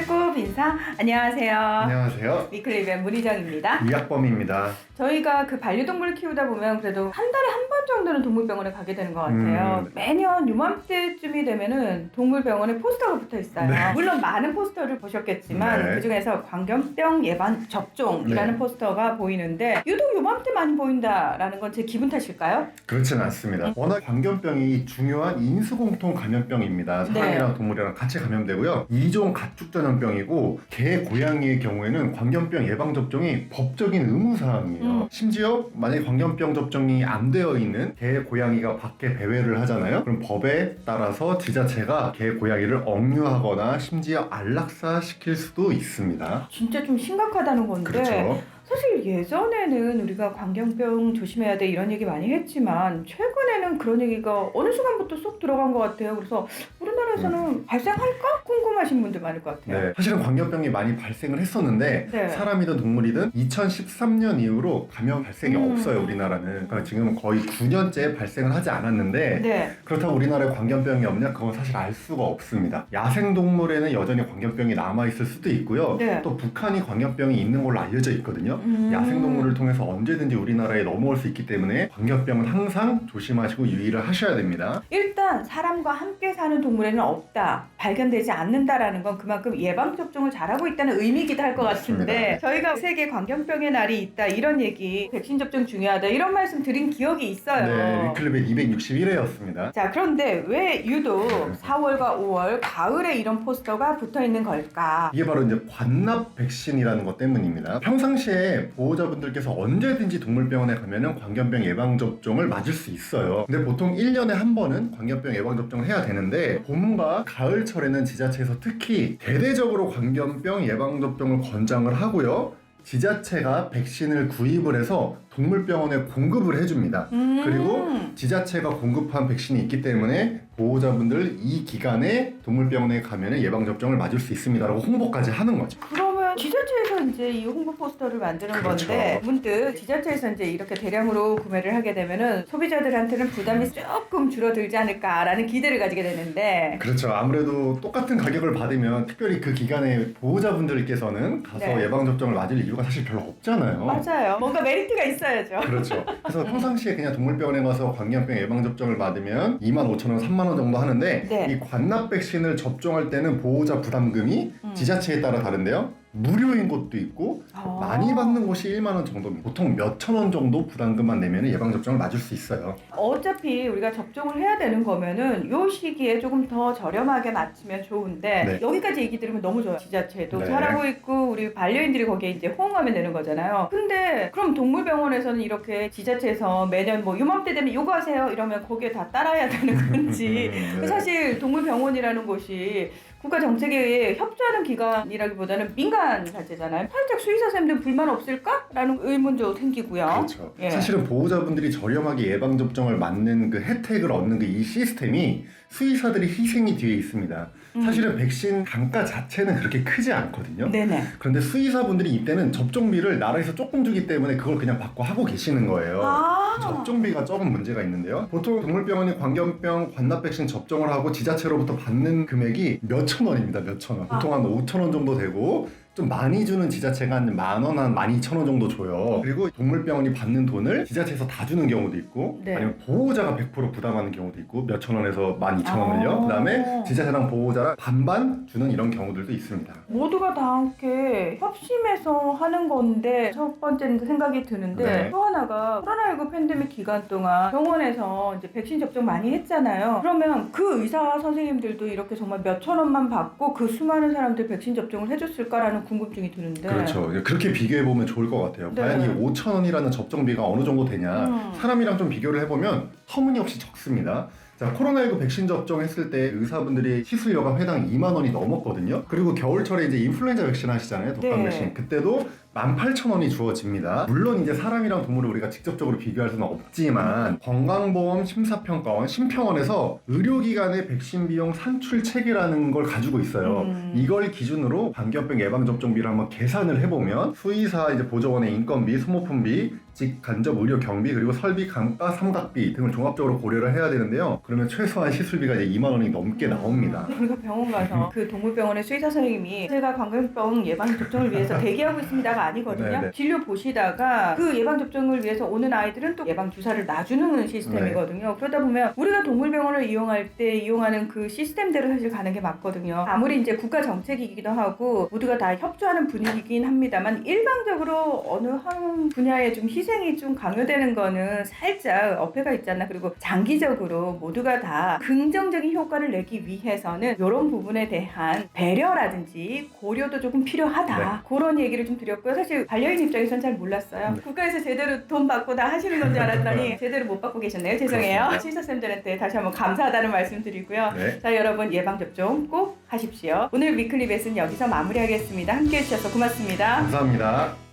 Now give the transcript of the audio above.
배꼽 인사. 안녕하세요. 안녕하세요. 위클리 이벤 문희정입니다. 이학범입니다. 저희가 그 반려동물을 키우다 보면 그래도 한 달에 한 번 정도는 동물병원에 가게 되는 것 같아요. 매년 요맘때쯤이 되면은 동물병원에 포스터가 붙어 있어요. 네. 물론 많은 포스터를 보셨겠지만 네. 그중에서 광견병 예방 접종이라는 네. 포스터가 보이는데 유독 요맘때 많이 보인다라는 건 제 기분 탓일까요? 그렇지는 않습니다. 워낙 광견병이 중요한 인수공통 감염병입니다. 사람이랑 동물이랑 같이 감염되고요. 2종 가축 전염병이고 개, 고양이의 경우에는 광견병 예방 접종이 법적인 의무사항이에요. 심지어 만약에 광견병 접종이 안 되어 있는 개, 고양이가 밖에 배회를 하잖아요. 그럼 법에 따라서 지자체가 개, 고양이를 억류하거나 심지어 안락사시킬 수도 있습니다. 진짜 좀 심각하다는 건데 그렇죠. 사실 예전에는 우리가 광견병 조심해야 돼 이런 얘기 많이 했지만 최근에는 그런 얘기가 어느 순간부터 쏙 들어간 것 같아요. 그래서 우리나라에서는 발생할까? 궁금하신 분들 많을 것 같아요. 네, 사실은 광견병이 많이 발생을 했었는데 네. 사람이든 동물이든 2013년 이후로 감염 발생이 없어요. 우리나라는. 그러니까 지금 거의 9년째 발생을 하지 않았는데 네. 그렇다고 우리나라에 광견병이 없냐? 그건 사실 알 수가 없습니다. 야생동물에는 여전히 광견병이 남아있을 수도 있고요. 네. 또 북한이 광견병이 있는 걸로 알려져 있거든요. 야생동물을 통해서 언제든지 우리나라에 넘어올 수 있기 때문에 광견병은 항상 조심하시고 유의를 하셔야 됩니다. 일단 사람과 함께 사는 동물에는 없다, 발견되지 않는다라는 건 그만큼 예방접종을 잘하고 있다는 의미이기도 할 것 같은데 맞습니다. 저희가 세계 광견병의 날이 있다 이런 얘기, 백신 접종 중요하다 이런 말씀 드린 기억이 있어요. 네, 위클립의 261회였습니다. 자, 그런데 왜 유독 4월과 5월 가을에 이런 포스터가 붙어 있는 걸까? 이게 바로 이제 관납 백신이라는 것 때문입니다. 평상시에 보호자분들께서 언제든지 동물병원에 가면은 광견병 예방접종을 맞을 수 있어요. 근데 보통 1년에 한 번은 광견병 예방접종을 해야 되는데 봄과 가을철에는 지자체에서 특히 대대적으로 광견병 예방접종을 권장을 하고요. 지자체가 백신을 구입을 해서 동물병원에 공급을 해줍니다. 그리고 지자체가 공급한 백신이 있기 때문에 보호자분들 이 기간에 동물병원에 가면 예방접종을 맞을 수 있습니다라고 홍보까지 하는 거죠. 그러면 지자체에서 이제 이 홍보 포스터를 만드는 그렇죠. 건데 문득 지자체에서 이제 이렇게 대량으로 구매를 하게 되면은 소비자들한테는 부담이 조금 줄어들지 않을까라는 기대를 가지게 되는데 그렇죠. 아무래도 똑같은 가격을 받으면 특별히 그 기간에 보호자분들께서는 가서 네. 예방접종을 맞을 이유가 사실 별로 없잖아요. 맞아요. 뭔가 메리트가 있어야죠. 그렇죠. 그래서 평상시에 그냥 동물병원에 가서 광견병 예방접종을 받으면 25,000원, 3만 원 정도 하는데 네. 이 관납 백신을 접종할 때는 보호자 부담금이 지자체에 따라 다른데요. 무료인 곳도 있고 많이 받는 곳이 1만 원 정도입니다. 보통 몇천 원 정도 부담금만 내면 예방접종을 맞을 수 있어요. 어차피 우리가 접종을 해야 되는 거면은 요 시기에 조금 더 저렴하게 맞추면 좋은데 네. 여기까지 얘기 들으면 너무 좋아요. 지자체도 네. 잘하고 있고 우리 반려인들이 거기에 이제 호응하면 되는 거잖아요. 근데 그럼 동물병원에서는 이렇게 지자체에서 매년 뭐 요맘때 되면 요거 하세요 이러면 거기에 다 따라야 되는 건지 네. 사실 동물병원이라는 곳이 국가 정책에 의해 협조하는 기관이라기보다는 민간 자체잖아요. 살짝 수의사 선생님들 불만 없을까? 라는 의문도 생기고요. 그렇죠. 예. 사실은 보호자분들이 저렴하게 예방접종을 맞는 그 혜택을 얻는 그 이 시스템이 수의사들의 희생이 뒤에 있습니다. 사실은 백신 단가 자체는 그렇게 크지 않거든요. 네네. 그런데 수의사분들이 이때는 접종비를 나라에서 조금 주기 때문에 그걸 그냥 받고 하고 계시는 거예요. 접종비가 조금 문제가 있는데요. 보통 동물병원이 광견병 관납 백신 접종을 하고 지자체로부터 받는 금액이 몇천 원입니다. 몇천 원. 보통 한 5천 원 정도 되고 좀 많이 주는 지자체가 한 10,000원, 한 12,000원 정도 줘요. 그리고 동물병원이 받는 돈을 지자체에서 다 주는 경우도 있고 네. 아니면 보호자가 100% 부담하는 경우도 있고 몇천 원에서 12,000원을요. 그 다음에 지자체랑 보호자랑 반반 주는 이런 경우들도 있습니다. 모두가 다 함께 협심해서 하는 건데 첫 번째는 생각이 드는데 네. 또 하나가 코로나19 팬데믹 기간 동안 병원에서 이제 백신 접종 많이 했잖아요. 그러면 그 의사 선생님들도 이렇게 정말 몇천 원만 받고 그 수많은 사람들 백신 접종을 해줬을까라는 궁금증이 드는데 그렇죠. 그렇게 비교해보면 좋을 것 같아요. 네. 과연 이 5,000원이라는 접종비가 어느 정도 되냐 사람이랑 좀 비교를 해보면 터무니없이 적습니다. 자, 코로나19 백신 접종했을 때 의사분들이 시술료가 회당 2만 원이 넘었거든요. 그리고 겨울철에 이제 인플루엔자 백신 하시잖아요. 독감 네. 백신. 그때도 18,000원이 주어집니다. 물론 이제 사람이랑 동물을 우리가 직접적으로 비교할 수는 없지만 건강보험 심사평가원 심평원에서 의료기관의 백신 비용 산출 체계라는 걸 가지고 있어요. 이걸 기준으로 광견병 예방접종비를 한번 계산을 해보면 수의사 이제 보조원의 인건비, 소모품비, 즉 간접 의료 경비 그리고 설비 감가 삼각비 등을 종합적으로 고려를 해야 되는데요. 그러면 최소한 시술비가 이제 2만 원이 넘게 나옵니다. 우리가 병원 가서 그 동물병원의 수의사 선생님이 제가 광견병 예방 접종을 위해서 대기하고 있습니다가 아니거든요. 네네. 진료 보시다가 그 예방 접종을 위해서 오는 아이들은 또 예방 주사를 놔주는 시스템이거든요. 그러다 보면 우리가 동물병원을 이용할 때 이용하는 그 시스템대로 사실 가는 게 맞거든요. 아무리 이제 국가 정책이기도 하고 모두가 다 협조하는 분위기긴 합니다만 일방적으로 어느 한 분야에 좀 희생이 좀 강요되는 거는 살짝 어폐가 있잖아. 그리고 장기적으로 모두가 다 긍정적인 효과를 내기 위해서는 이런 부분에 대한 배려라든지 고려도 조금 필요하다. 그런 얘기를 좀 드렸고요. 사실 반려인 입장에서는 잘 몰랐어요. 국가에서 제대로 돈 받고 다 하시는 건 줄 알았더니 제대로 못 받고 계셨네요. 죄송해요. 시사쌤들한테 다시 한번 감사하다는 말씀 드리고요. 네. 자, 여러분 예방접종 꼭 하십시오. 오늘 위클리 벳은 여기서 마무리하겠습니다. 함께해 주셔서 고맙습니다. 감사합니다.